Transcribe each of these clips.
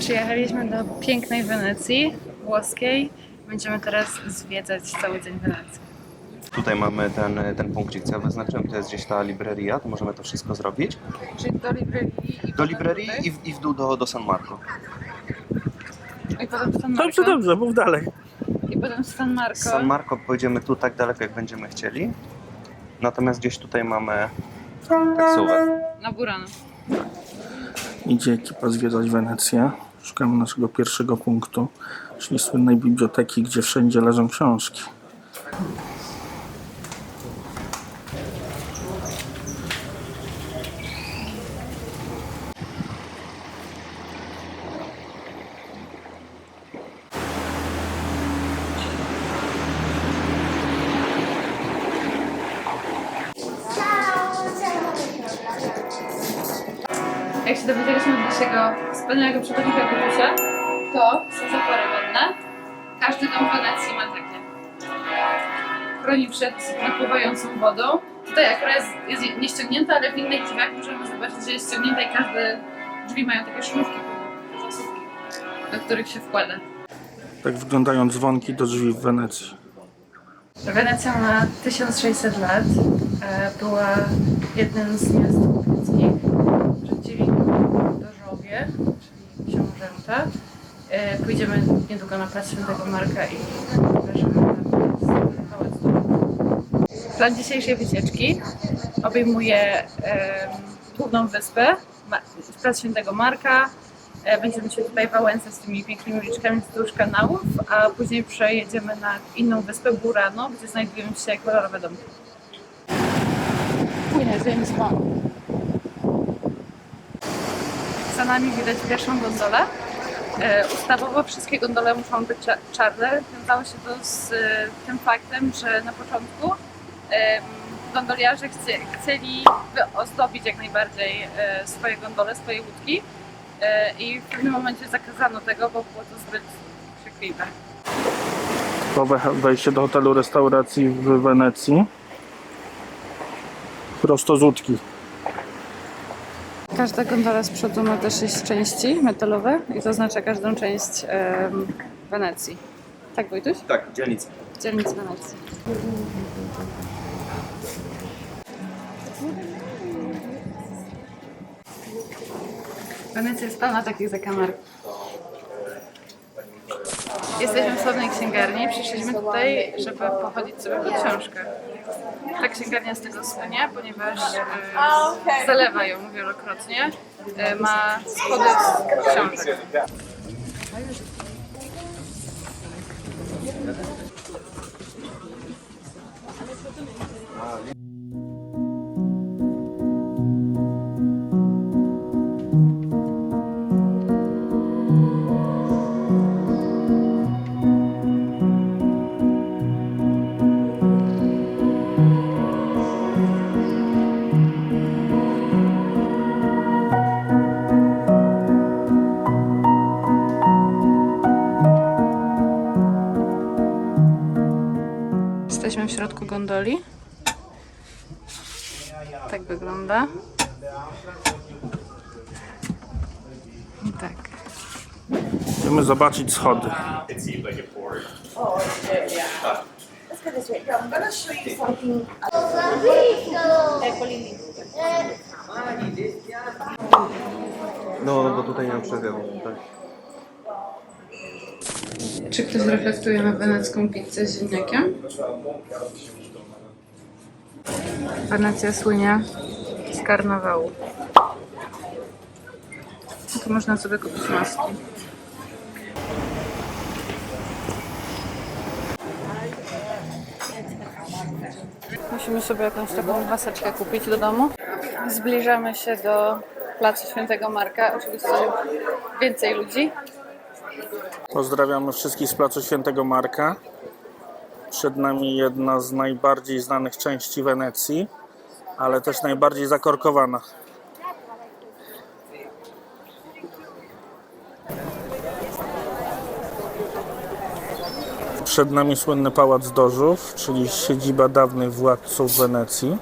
Przyjechaliśmy do pięknej Wenecji włoskiej. Będziemy teraz zwiedzać cały dzień Wenecji. Tutaj mamy ten punkcik, co ja wyznaczyłem, to jest gdzieś ta libreria, to możemy to wszystko zrobić. Czyli do librerii i Do librerii i w dół do San Marco. I potem w San Marco. Dobrze, mów dalej. I potem w San Marco. Z San Marco pojedziemy tu tak daleko, jak będziemy chcieli. Natomiast gdzieś tutaj mamy taksówkę. Na Burano. Idzie ekipa zwiedzać Wenecję. Szukamy naszego pierwszego punktu, czyli słynnej biblioteki, gdzie wszędzie leżą książki. Jak się dowiedzieliśmy od naszego wspaniałego przewodnika Kubusia, to są zapory wodne. Każdy dom w Wenecji ma takie. Chroni przed napływającą wodą. Tutaj akurat jest nieściągnięta, ale w innych drzwiach możemy zobaczyć, że jest ściągnięta i każde drzwi mają takie sznurki, zasówki, do których się wkłada. Tak wyglądają dzwonki do drzwi w Wenecji. Wenecja ma 1600 lat. Była jednym z miast kupieckich. Rządzili dożowie, czyli książęta. Pójdziemy niedługo na plac Świętego Marka i pokażemy tam pałac dożowy. Plan dzisiejszej wycieczki obejmuje główną wyspę, plac Świętego Marka. Będziemy się tutaj Wałęsać z tymi pięknymi uliczkami wzdłuż kanałów, a później przejedziemy na inną wyspę Burano, gdzie znajdują się kolorowe domki. Płynie James Bond. Za nami widać pierwszą gondolę. Ustawowo wszystkie gondole muszą być czarne. Wiązało się to z tym faktem, że na początku gondoliarze chcieli ozdobić jak najbardziej swoje gondole, swoje łódki. I w pewnym momencie zakazano tego, bo było to zbyt krzykliwe. Nowe wejście do hotelu restauracji w Wenecji. Prosto z łódki. Każda gondola z przodu ma też 6 części metalowe i to oznacza każdą część Wenecji. Tak, Wojtuś? Tak, dzielnica. Dzielnic Wenecji. Wenecja jest pełna takich zakamarków. Jesteśmy w sławnej księgarni. Przyszliśmy tutaj, żeby pochodzić sobie po książkach. Ta księgarnia z tego słynie, ponieważ zalewa ją wielokrotnie. Ma schody z książek. Jesteśmy w środku gondoli. Tak wygląda. I tak. Chcemy zobaczyć schody. No, bo tutaj nie mam przewiawu. Tak. Czy ktoś reflektuje na wenecką pizzę z ziemniakiem? Wenecja słynie z karnawału. Tu można sobie kupić maski. Musimy sobie jakąś taką maseczkę kupić do domu. Zbliżamy się do placu Świętego Marka. Oczywiście więcej ludzi. Pozdrawiamy wszystkich z placu Świętego Marka. Przed nami jedna z najbardziej znanych części Wenecji, ale też najbardziej zakorkowana. Przed nami słynny Pałac Dożów, czyli siedziba dawnych władców Wenecji.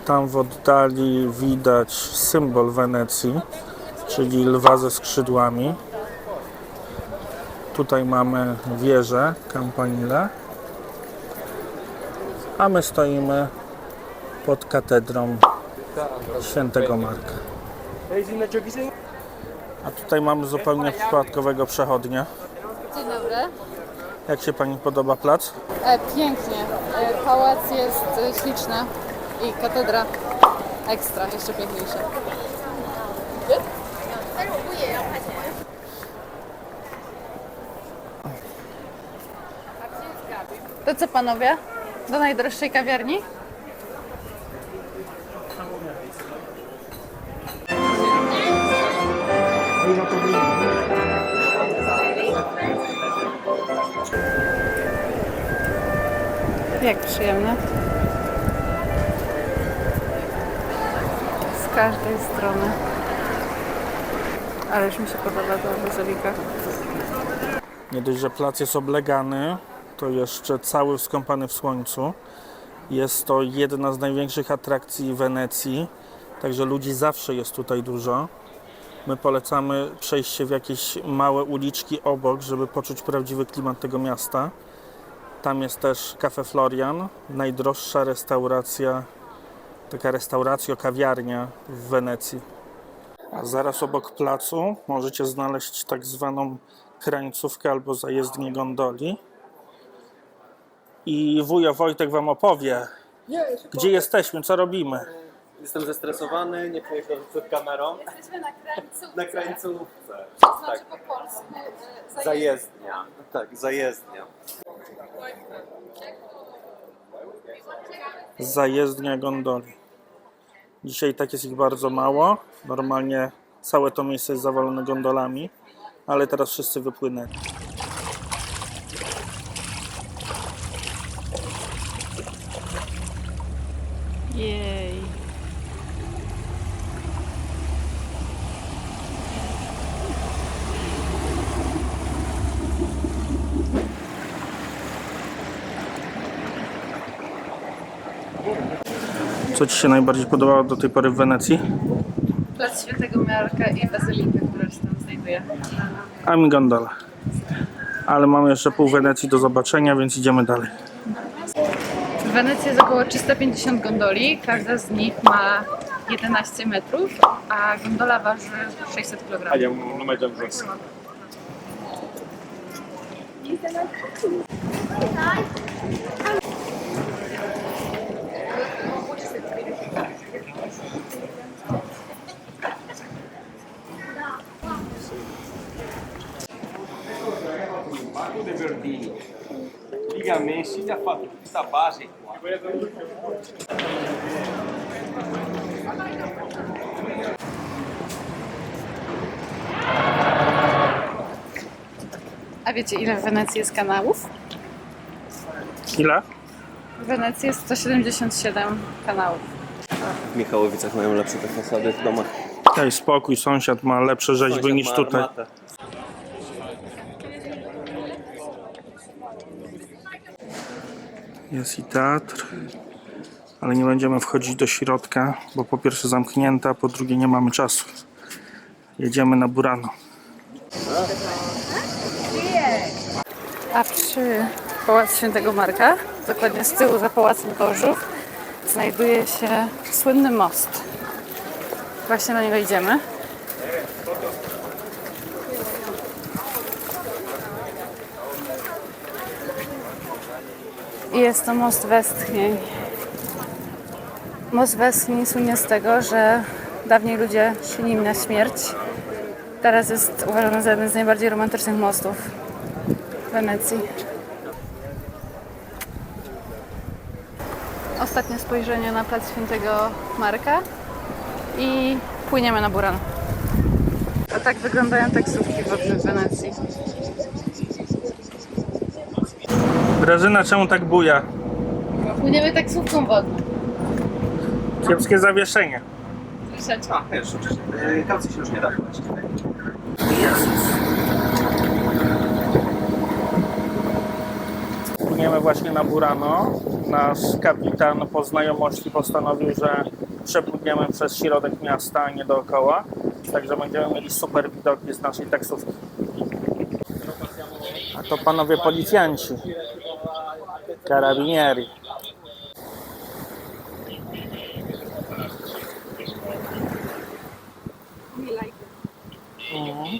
Tam w oddali widać symbol Wenecji, czyli lwa ze skrzydłami. Tutaj mamy wieżę Campanile, a my stoimy pod katedrą Świętego Marka. A tutaj mamy zupełnie przypadkowego przechodnia. Dzień dobry. Jak się Pani podoba plac? Pięknie. Pałac jest śliczny i katedra ekstra, jeszcze piękniejsza. To co panowie? Do najdroższej kawiarni? Jak przyjemne. Z każdej strony. Ale już mi się podoba ta bazylika. Nie dość, że plac jest oblegany, to jeszcze cały skąpany w słońcu. Jest to jedna z największych atrakcji Wenecji, także ludzi zawsze jest tutaj dużo. My polecamy przejść się w jakieś małe uliczki obok, żeby poczuć prawdziwy klimat tego miasta. Tam jest też Cafe Florian, najdroższa restauracja, taka kawiarnia w Wenecji. A zaraz obok placu możecie znaleźć tak zwaną krańcówkę albo zajezdnię gondoli. I wujo Wojtek Wam opowie, gdzie jesteśmy, co robimy. Jestem zestresowany, nie pojechałem przed kamerą. Jesteśmy na krańcu. Na krańcówce. To znaczy po polsku Zajezdnia. Tak, zajezdnia. Zajezdnia gondoli. Dzisiaj tak jest ich bardzo mało. Normalnie całe to miejsce jest zawalone gondolami, ale teraz wszyscy wypłynęli. Jej. Co Ci się najbardziej podobało do tej pory w Wenecji? Plac Świętego Marka i bazylika, która się tam znajduje. A mi gondola. Ale mamy jeszcze pół Wenecji do zobaczenia, więc idziemy dalej. W Wenecji jest około 350 gondoli, każda z nich ma 11 metrów, a gondola waży 600 kg. Marco De Verdini. Liga Messi ha fatto questa base qua. A wiecie, ile w Wenecji jest kanałów? Ile? W Wenecji jest 177 kanałów. W Michałowicach mają lepsze te fasady w domach. Daj spokój, sąsiad ma lepsze rzeźby niż tutaj. Jest i teatr, ale nie będziemy wchodzić do środka, bo po pierwsze zamknięte, a po drugie nie mamy czasu. Jedziemy na Burano. A przy Pałacu Świętego Marka, dokładnie z tyłu za Pałacem Korzów, znajduje się słynny most. Właśnie na niego idziemy. I jest to most westchnień. Most westchnień słynie z tego, że dawniej ludzie szli nim na śmierć. Teraz jest uważany za jeden z najbardziej romantycznych mostów w Wenecji. Ostatnie spojrzenie na plac Świętego Marka i płyniemy na Burano. A tak wyglądają taksówki wodne w Wenecji. Grażyna, czemu tak buja? Płyniemy taksówką wodną. Kiepskie zawieszenie. Troszeczkę. Wiesz, kaucji się już nie da płacić. Płyniemy właśnie na Burano. Nasz kapitan po znajomości postanowił, że przepłyniemy przez środek miasta, a nie dookoła. Także będziemy mieli super widoki z naszej taksówki. A to panowie policjanci. Carabinieri. Mhm.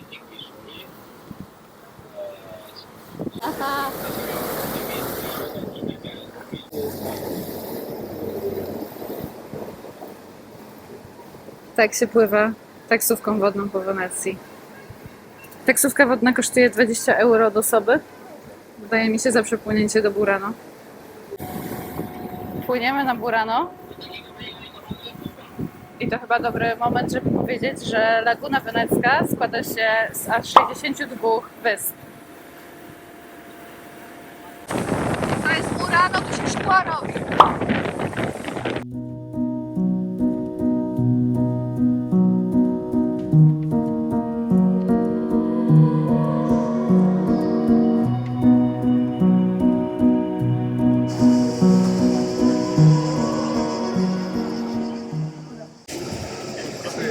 Tak się pływa taksówką wodną po Wenecji. Taksówka wodna kosztuje 20 euro od osoby. Wydaje mi się za przepłynięcie do Burano. Płyniemy na Burano. I to chyba dobry moment, żeby powiedzieć, że Laguna Wenecka składa się z aż 62 wysp. To jest Burano, tu się szkła robi.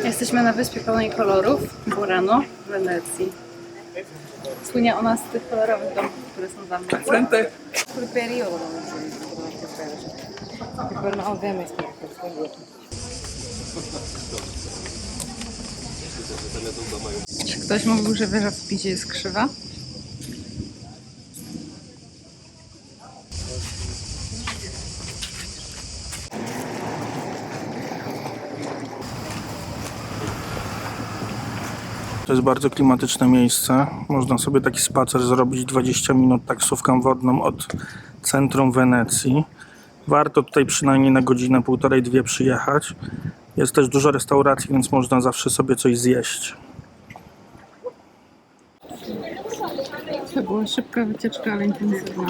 Jesteśmy na wyspie pełnej kolorów, Burano, w Wenecji. Słynie ona z tych kolorowych domków, które są za mną. Sul periodo per non avere Czy ktoś mówił, że wieża w Pizie jest krzywa? To jest bardzo klimatyczne miejsce. Można sobie taki spacer zrobić 20 minut taksówką wodną od centrum Wenecji. Warto tutaj przynajmniej na godzinę, półtorej, dwie przyjechać. Jest też dużo restauracji, więc można zawsze sobie coś zjeść. To była szybka wycieczka, ale intensywna.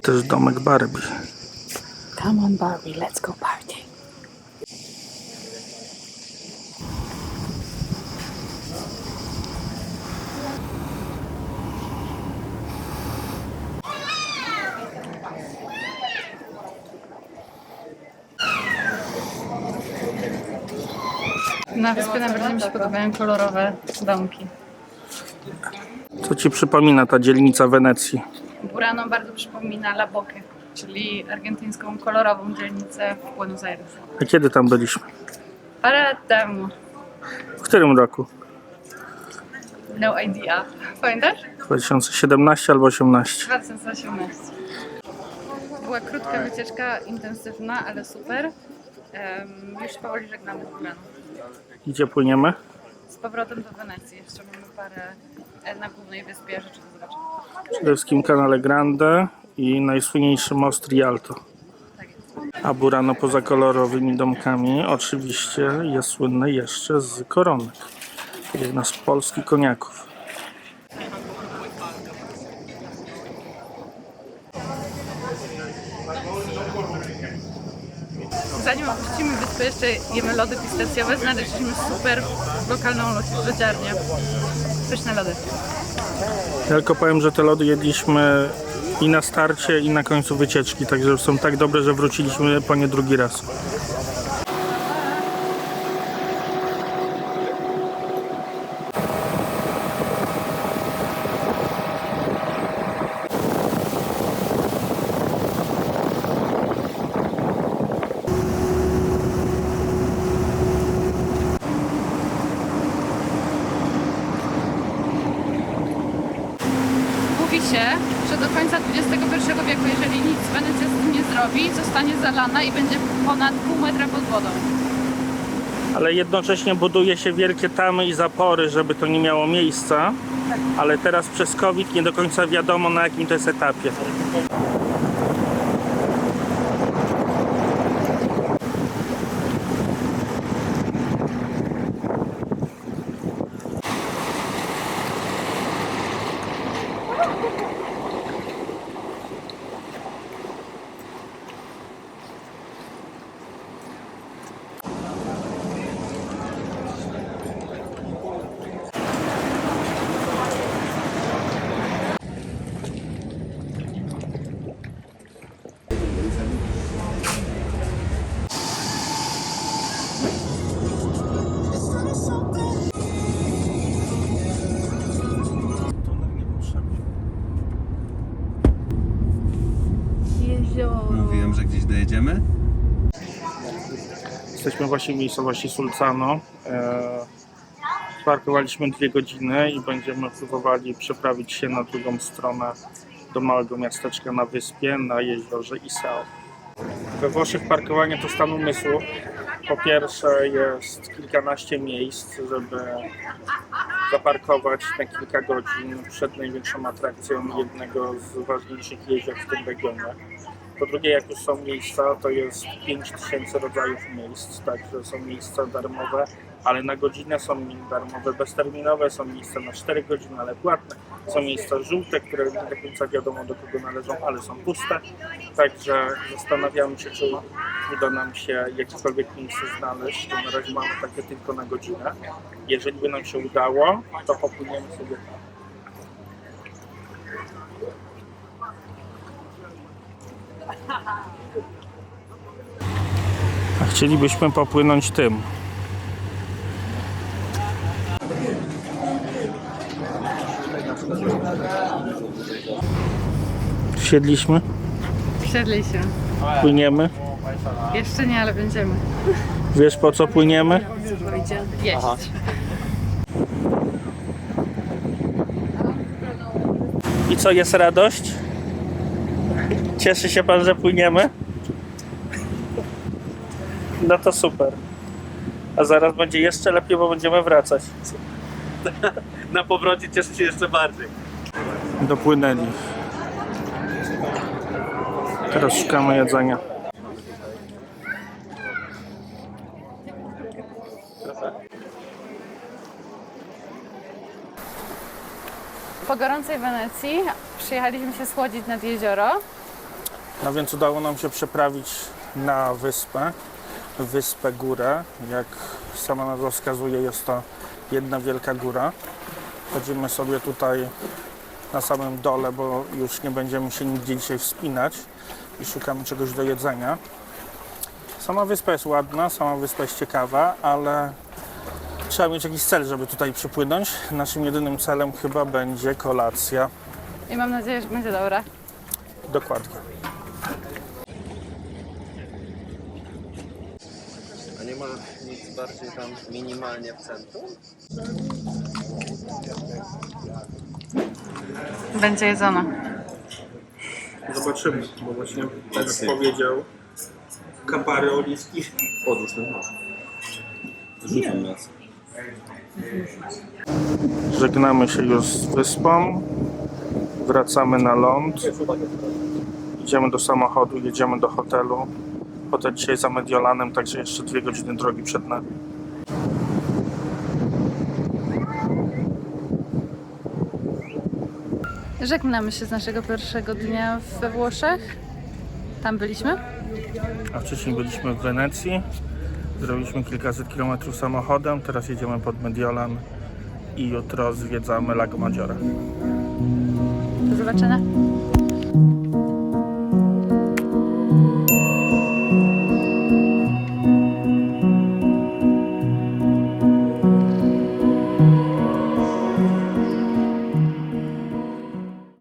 Też domek Barbie. Come on Barbie, let's go party. Na wyspie najbardziej mi się podobają kolorowe domki. Co ci przypomina ta dzielnica Wenecji? Burano bardzo przypomina La Boque, czyli argentyńską kolorową dzielnicę w Buenos Aires. A kiedy tam byliśmy? Parę lat temu. W którym roku? No idea. Pamiętasz? 2017 albo 2018? 2018. Była krótka wycieczka, intensywna, ale super. Już powoli żegnamy z Burano. Gdzie płyniemy? Z powrotem do Wenecji. Jeszcze mamy parę na głównej wyspie rzeczy do zobaczenia. Przede wszystkim Canale Grande i najsłynniejszy most Rialto. A Burano poza kolorowymi domkami oczywiście jest słynne jeszcze z koronek, tak jak nasz polski koniaków. Zanim opuścimy wyspę, jeszcze jemy lody pistacjowe. Znaleźliśmy super lokalną lodziarnię. Pyszne lody. Ja tylko powiem, że te lody jedliśmy i na starcie, i na końcu wycieczki, także są tak dobre, że wróciliśmy po nie drugi raz. Mówi się, że do końca XXI wieku, jeżeli nic Wenecja z tym nie zrobi, zostanie zalana i będzie ponad pół metra pod wodą. Ale jednocześnie buduje się wielkie tamy i zapory, żeby to nie miało miejsca. Ale teraz przez COVID nie do końca wiadomo, na jakim to jest etapie. Jesteśmy właśnie w miejscowości Sulcano. Parkowaliśmy 2 godziny i będziemy próbowali przeprawić się na drugą stronę do małego miasteczka na wyspie, na jeziorze Iseo. We Włoszech parkowanie to stan umysłu. Po pierwsze jest kilkanaście miejsc, żeby zaparkować na kilka godzin przed największą atrakcją jednego z ważniejszych jezior w tym regionie. Po drugie, jak już są miejsca, to jest 5000 rodzajów miejsc, także są miejsca darmowe, ale na godzinę są darmowe, bezterminowe, są miejsca na 4 godziny, ale płatne. Są miejsca żółte, które nie do końca wiadomo do kogo należą, ale są puste. Także zastanawiamy się, czy uda nam się jakiekolwiek miejsce znaleźć. To na razie mamy takie tylko na godzinę. Jeżeli by nam się udało, to popłyniemy sobie tam. A chcielibyśmy popłynąć tym. Wsiedliśmy, Wsiedli się. płyniemy. Jeszcze nie, ale będziemy. Wiesz po co płyniemy? Jeść. I co, jest radość? Cieszy się pan, że płyniemy? No to super. A zaraz będzie jeszcze lepiej, bo będziemy wracać. Na powrocie cieszę się jeszcze bardziej. Dopłynęli. Teraz szukamy jedzenia. Po gorącej Wenecji przyjechaliśmy się schłodzić nad jezioro. No więc udało nam się przeprawić na wyspę górę. Jak sama nazwa wskazuje, jest to jedna wielka góra. Chodzimy sobie tutaj na samym dole, bo już nie będziemy się nigdzie dzisiaj wspinać i szukamy czegoś do jedzenia. Sama wyspa jest ładna, sama wyspa jest ciekawa, ale trzeba mieć jakiś cel, żeby tutaj przypłynąć. Naszym jedynym celem chyba będzie kolacja. I mam nadzieję, że będzie dobra. Dokładnie. A nie ma nic bardziej tam minimalnie w centrum? Będzie jedzona. Zobaczymy, bo właśnie tak jak powiedział, kapary oliwki. Odłóż ten nóż. Zrzucam nas. Żegnamy się już z wyspą, wracamy na ląd, idziemy do samochodu, jedziemy do hotelu. Hotel dzisiaj za Mediolanem, także jeszcze 2 godziny drogi przed nami. Żegnamy się z naszego pierwszego dnia we Włoszech. Tam byliśmy. A wcześniej byliśmy w Wenecji, zrobiliśmy kilkaset kilometrów samochodem, teraz jedziemy pod Mediolan i jutro zwiedzamy Lago Maggiore. Do zobaczenia.